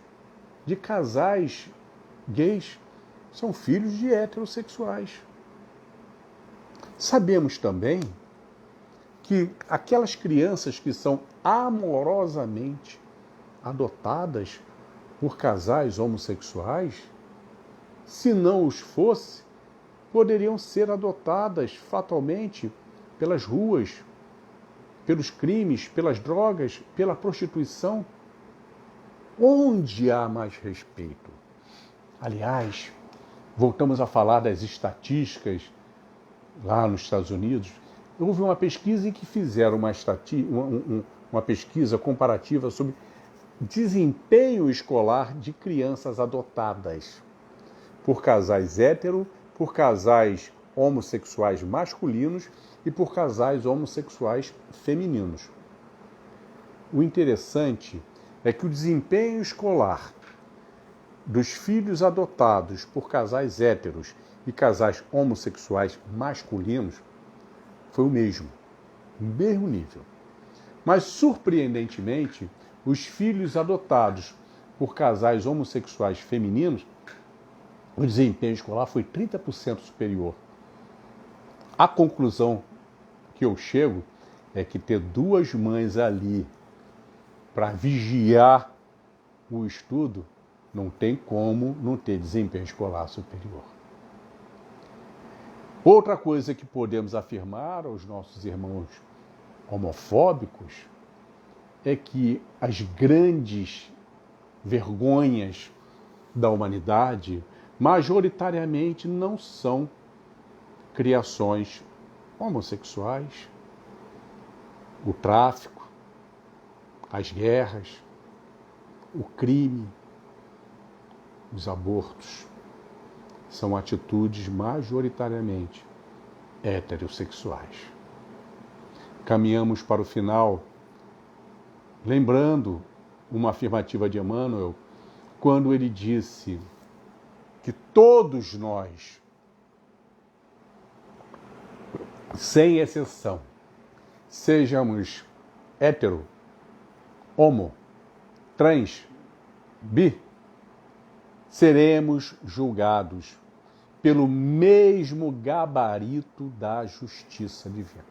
de casais gays, são filhos de heterossexuais. Sabemos também que aquelas crianças que são amorosamente adotadas por casais homossexuais, se não os fosse, poderiam ser adotadas fatalmente pelas ruas, pelos crimes, pelas drogas, pela prostituição. Onde há mais respeito? Aliás, voltamos a falar das estatísticas lá nos Estados Unidos. Houve uma pesquisa em que fizeram uma pesquisa comparativa sobre desempenho escolar de crianças adotadas por casais hétero, por casais homossexuais masculinos e por casais homossexuais femininos. O interessante é que o desempenho escolar dos filhos adotados por casais héteros e casais homossexuais masculinos foi o mesmo nível. Mas, surpreendentemente, os filhos adotados por casais homossexuais femininos, o desempenho escolar foi 30% superior. A conclusão que eu chego é que ter duas mães ali para vigiar o estudo não tem como não ter desempenho escolar superior. Outra coisa que podemos afirmar aos nossos irmãos homofóbicos é que as grandes vergonhas da humanidade majoritariamente não são criações homossexuais, o tráfico, as guerras, o crime, os abortos. São atitudes majoritariamente heterossexuais. Caminhamos para o final, lembrando uma afirmativa de Emmanuel, quando ele disse que todos nós, sem exceção, sejamos hétero, homo, trans, bi, seremos julgados pelo mesmo gabarito da justiça divina.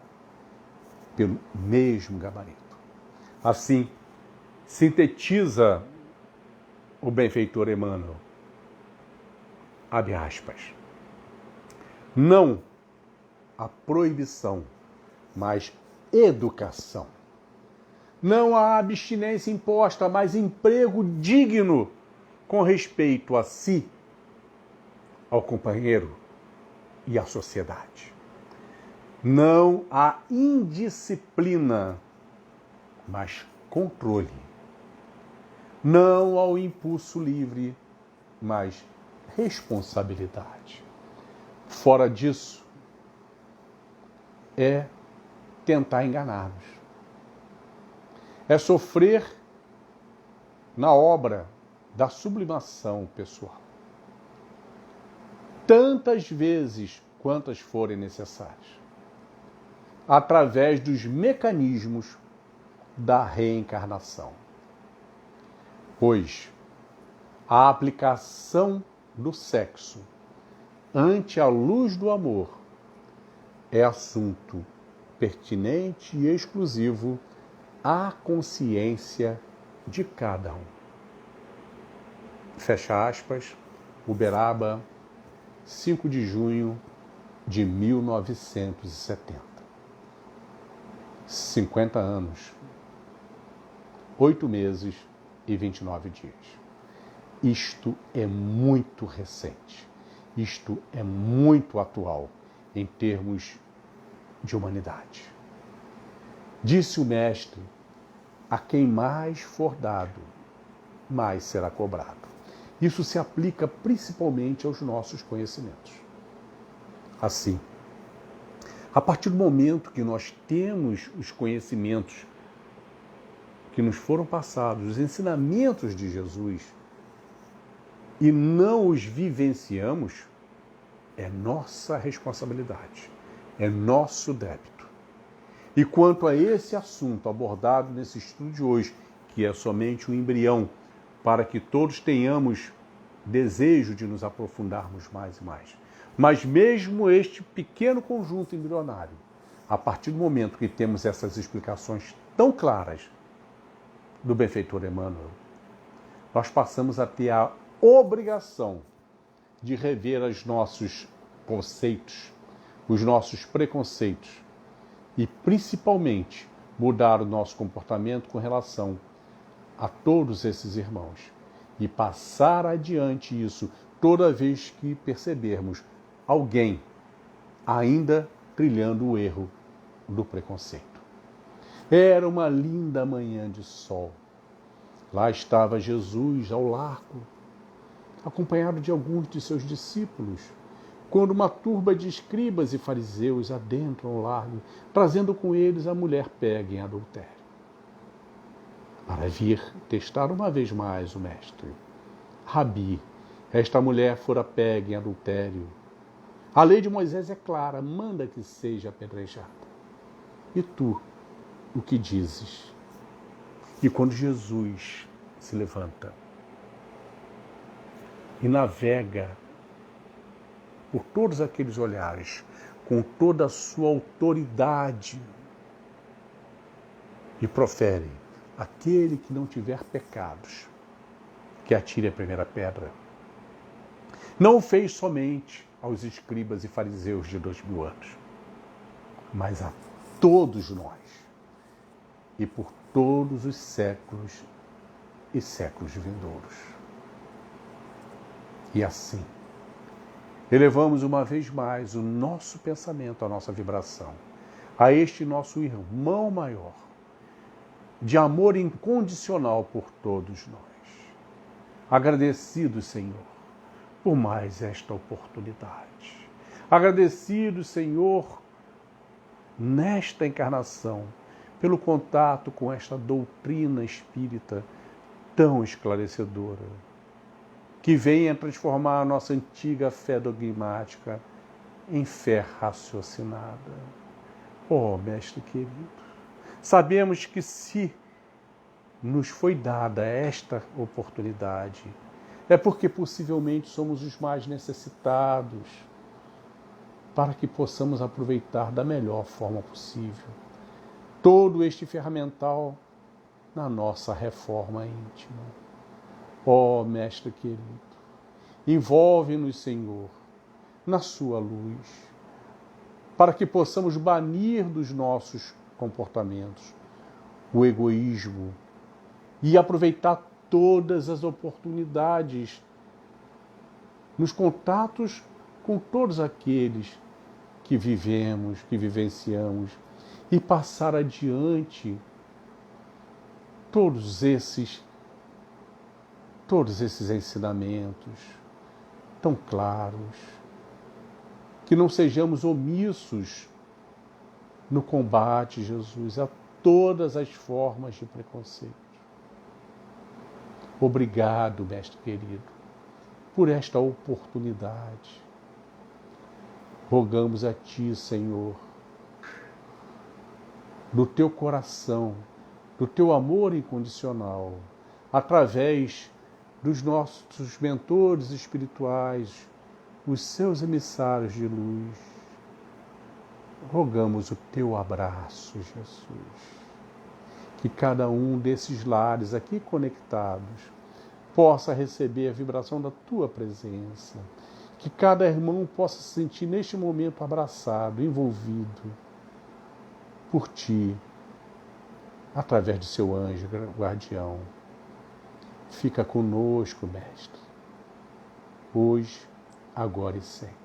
Pelo mesmo gabarito. Assim, sintetiza o benfeitor Emmanuel. Abre aspas. Não a proibição, mas educação. Não a abstinência imposta, mas emprego digno com respeito a si, ao companheiro e à sociedade. Não a indisciplina, mas controle. Não ao impulso livre, mas responsabilidade. Fora disso, é tentar enganar-nos. É sofrer na obra da sublimação pessoal. Tantas vezes quantas forem necessárias, através dos mecanismos da reencarnação. Pois a aplicação do sexo ante a luz do amor é assunto pertinente e exclusivo à consciência de cada um. Fecha aspas, Uberaba, 5 de junho de 1970. 50 anos, 8 meses e 29 dias. Isto é muito recente. Isto é muito atual em termos de humanidade. Disse o Mestre: a quem mais for dado, mais será cobrado. Isso se aplica principalmente aos nossos conhecimentos. Assim, a partir do momento que nós temos os conhecimentos que nos foram passados, os ensinamentos de Jesus, e não os vivenciamos, é nossa responsabilidade, é nosso débito. E quanto a esse assunto abordado nesse estudo de hoje, que é somente um embrião, para que todos tenhamos desejo de nos aprofundarmos mais e mais. Mas mesmo este pequeno conjunto embrionário, a partir do momento que temos essas explicações tão claras do benfeitor Emmanuel, nós passamos a ter a obrigação de rever os nossos conceitos, os nossos preconceitos e, principalmente, mudar o nosso comportamento com relação a todos esses irmãos e passar adiante isso toda vez que percebermos alguém ainda trilhando o erro do preconceito. Era uma linda manhã de sol. Lá estava Jesus ao largo, acompanhado de alguns de seus discípulos, quando uma turba de escribas e fariseus adentram o largo, trazendo com eles a mulher pega em adultério, para vir testar uma vez mais o Mestre. Rabi, esta mulher fora pega em adultério. A lei de Moisés é clara, manda que seja apedrejada. E tu, o que dizes? E quando Jesus se levanta e navega por todos aqueles olhares, com toda a sua autoridade, e profere: aquele que não tiver pecados, que atire a primeira pedra. Não o fez somente aos escribas e fariseus de 2000 anos, mas a todos nós, e por todos os séculos e séculos vindouros. E assim, elevamos uma vez mais o nosso pensamento, a nossa vibração, a este nosso irmão maior, de amor incondicional por todos nós. Agradecidos, Senhor, por mais esta oportunidade. Agradecidos, Senhor, nesta encarnação, pelo contato com esta doutrina espírita tão esclarecedora, que venha transformar a nossa antiga fé dogmática em fé raciocinada. Oh, Mestre querido, sabemos que se nos foi dada esta oportunidade, é porque possivelmente somos os mais necessitados, para que possamos aproveitar da melhor forma possível todo este ferramental na nossa reforma íntima. Ó Mestre querido, envolve-nos, Senhor, na sua luz, para que possamos banir dos nossos comportamentos o egoísmo e aproveitar todas as oportunidades nos contatos com todos aqueles que vivemos, que vivenciamos, e passar adiante todos esses ensinamentos tão claros, que não sejamos omissos no combate, Jesus, a todas as formas de preconceito. Obrigado, Mestre querido, por esta oportunidade. Rogamos a Ti, Senhor, no Teu coração, do Teu amor incondicional, através dos nossos mentores espirituais, os Seus emissários de luz. Rogamos o Teu abraço, Jesus. Que cada um desses lares aqui conectados possa receber a vibração da Tua presença. Que cada irmão possa se sentir neste momento abraçado, envolvido por Ti, através do Seu anjo guardião. Fica conosco, Mestre, hoje, agora e sempre.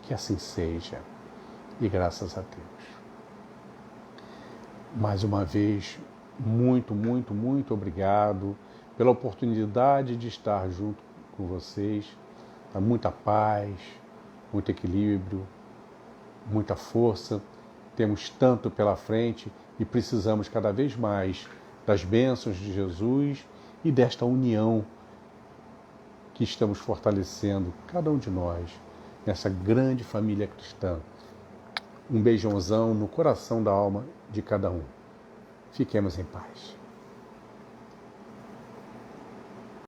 Que assim seja, e graças a Deus. Mais uma vez, muito, muito, muito obrigado pela oportunidade de estar junto com vocês. Há muita paz, muito equilíbrio, muita força. Temos tanto pela frente e precisamos cada vez mais das bênçãos de Jesus e desta união que estamos fortalecendo, cada um de nós, nessa grande família cristã. Um beijãozão no coração da alma de cada um. Fiquemos em paz.